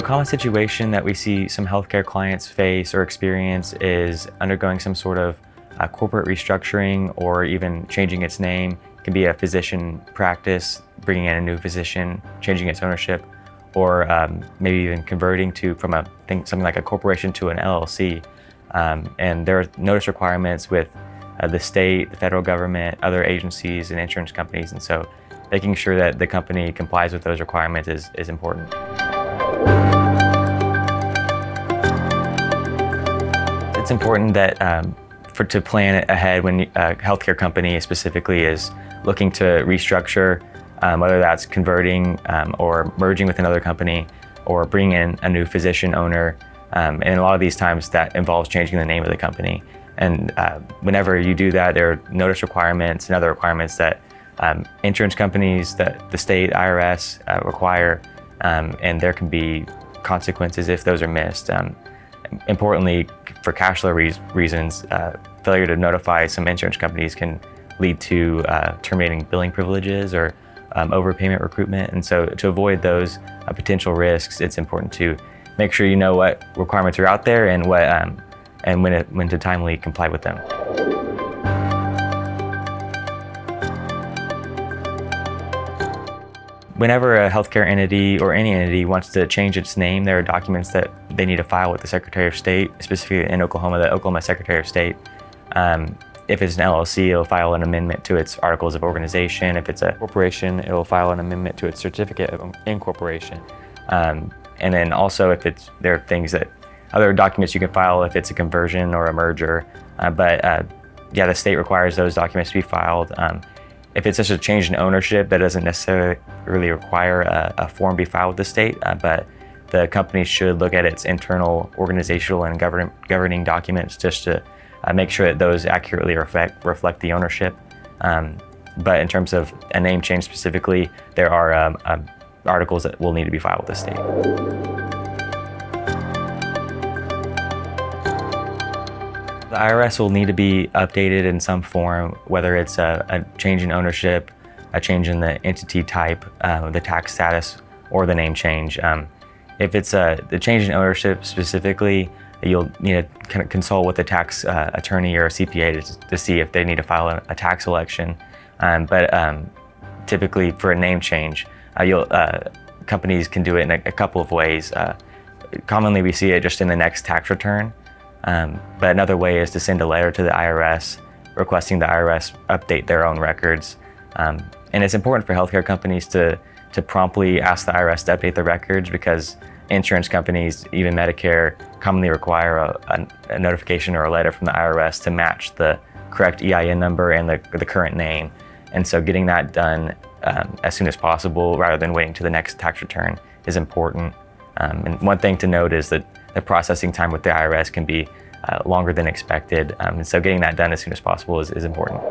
A common situation that we see some healthcare clients face or experience is undergoing some sort of corporate restructuring or even changing its name. It can be a physician practice, bringing in a new physician, changing its ownership, or maybe even converting from something like a corporation to an LLC. And there are notice requirements with the state, the federal government, other agencies, and insurance companies. And so making sure that the company complies with those requirements is important. It's important that to plan ahead when a healthcare company specifically is looking to restructure, whether that's converting or merging with another company or bringing in a new physician owner. And a lot of these times that involves changing the name of the company. And whenever you do that, there are notice requirements and other requirements that insurance companies, that the state, IRS require, and there can be consequences if those are missed. Importantly, for cash flow reasons, failure to notify some insurance companies can lead to terminating billing privileges or overpayment recruitment. And so to avoid those potential risks, it's important to make sure you know what requirements are out there and when to timely comply with them. Whenever a healthcare entity or any entity wants to change its name, there are documents that they need to file with the Secretary of State, specifically in Oklahoma, the Oklahoma Secretary of State. If it's an LLC, it'll file an amendment to its Articles of Organization. If it's a corporation, it'll file an amendment to its Certificate of Incorporation. And then also there are other documents you can file if it's a conversion or a merger. The state requires those documents to be filed. If it's just a change in ownership, that doesn't necessarily require a form be filed with the state, but the company should look at its internal organizational and governing documents just to make sure that those accurately reflect the ownership. But in terms of a name change specifically, there are articles that will need to be filed with the state. The IRS will need to be updated in some form, whether it's a change in ownership, a change in the entity type, the tax status, or the name change. If it's the change in ownership specifically, you'll need to kind of consult with a tax attorney or a CPA to see if they need to file a tax election. Typically for a name change, companies can do it in a couple of ways. Commonly we see it just in the next tax return. But another way is to send a letter to the IRS requesting the IRS update their own records. And it's important for healthcare companies to promptly ask the IRS to update their records because insurance companies, even Medicare, commonly require a notification or a letter from the IRS to match the correct EIN number and the current name. And so getting that done as soon as possible rather than waiting to the next tax return is important. And one thing to note is that the processing time with the IRS can be longer than expected. And so getting that done as soon as possible is important.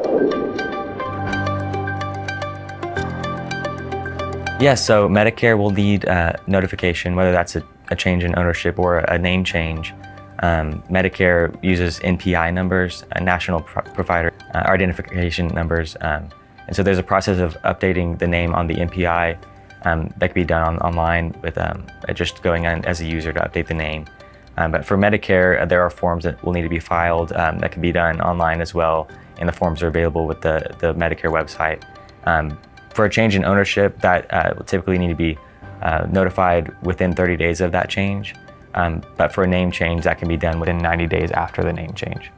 Yes, so Medicare will need notification, whether that's a change in ownership or a name change. Medicare uses NPI numbers, National Provider Identification numbers. And so there's a process of updating the name on the NPI that can be done online with just going on as a user to update the name. But for Medicare, there are forms that will need to be filed that can be done online as well, and the forms are available with the Medicare website. For a change in ownership, that will typically need to be notified within 30 days of that change. But for a name change, that can be done within 90 days after the name change.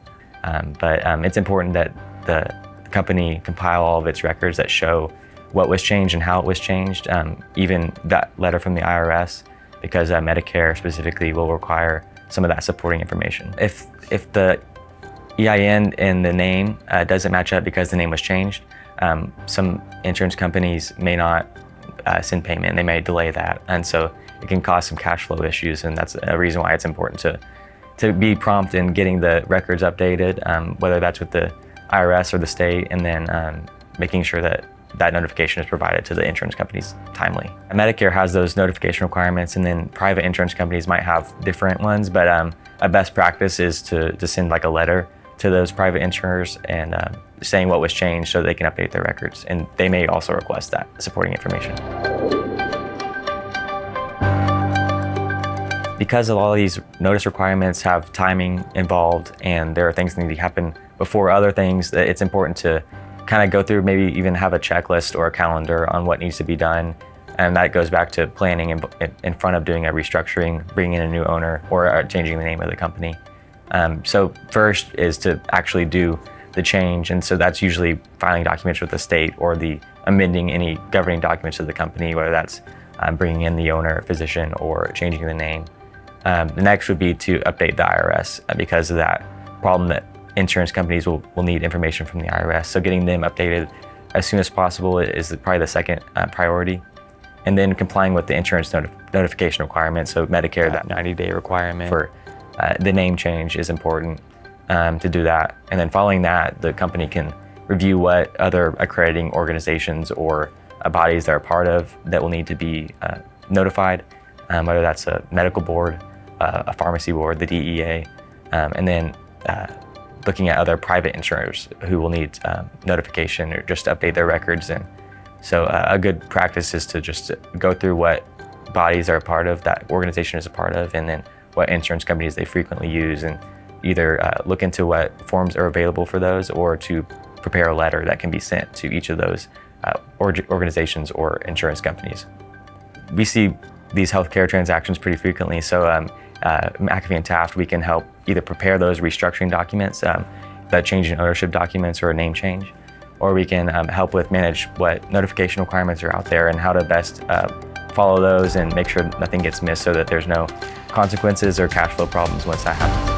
It's important that the company compile all of its records that show what was changed and how it was changed, even that letter from the IRS, because Medicare specifically will require some of that supporting information. If the EIN in the name doesn't match up because the name was changed, some insurance companies may not send payment. They may delay that, and so it can cause some cash flow issues, and that's a reason why it's important to be prompt in getting the records updated, whether that's with the IRS or the state, and then making sure that notification is provided to the insurance companies timely. Medicare has those notification requirements, and then private insurance companies might have different ones, but a best practice is to send like a letter to those private insurers and saying what was changed so they can update their records, and they may also request that supporting information. Because a lot of these notice requirements have timing involved and there are things that need to happen before other things, it's important to kind of go through, maybe even have a checklist or a calendar on what needs to be done. And that goes back to planning in front of doing a restructuring, bringing in a new owner, or changing the name of the company. So first is to actually do the change. And so that's usually filing documents with the state or amending any governing documents of the company, whether that's bringing in the owner, physician, or changing the name. The next would be to update the IRS because of that problem that insurance companies will need information from the IRS. So getting them updated as soon as possible is probably the second priority. And then complying with the insurance notification requirements. So Medicare, that 90-day requirement for the name change is important to do that. And then following that, the company can review what other accrediting organizations or bodies they're a part of that will need to be notified, whether that's a medical board, a pharmacy board, the DEA, and then looking at other private insurers who will need notification or just to update their records. And so a good practice is to just go through what bodies are a part of, that organization is a part of, and then what insurance companies they frequently use, and either look into what forms are available for those or to prepare a letter that can be sent to each of those organizations or insurance companies. We see these healthcare transactions pretty frequently, so McAfee and Taft, we can help either prepare those restructuring documents, that change in ownership documents or a name change, or we can help with manage what notification requirements are out there and how to best follow those and make sure nothing gets missed so that there's no consequences or cash flow problems once that happens.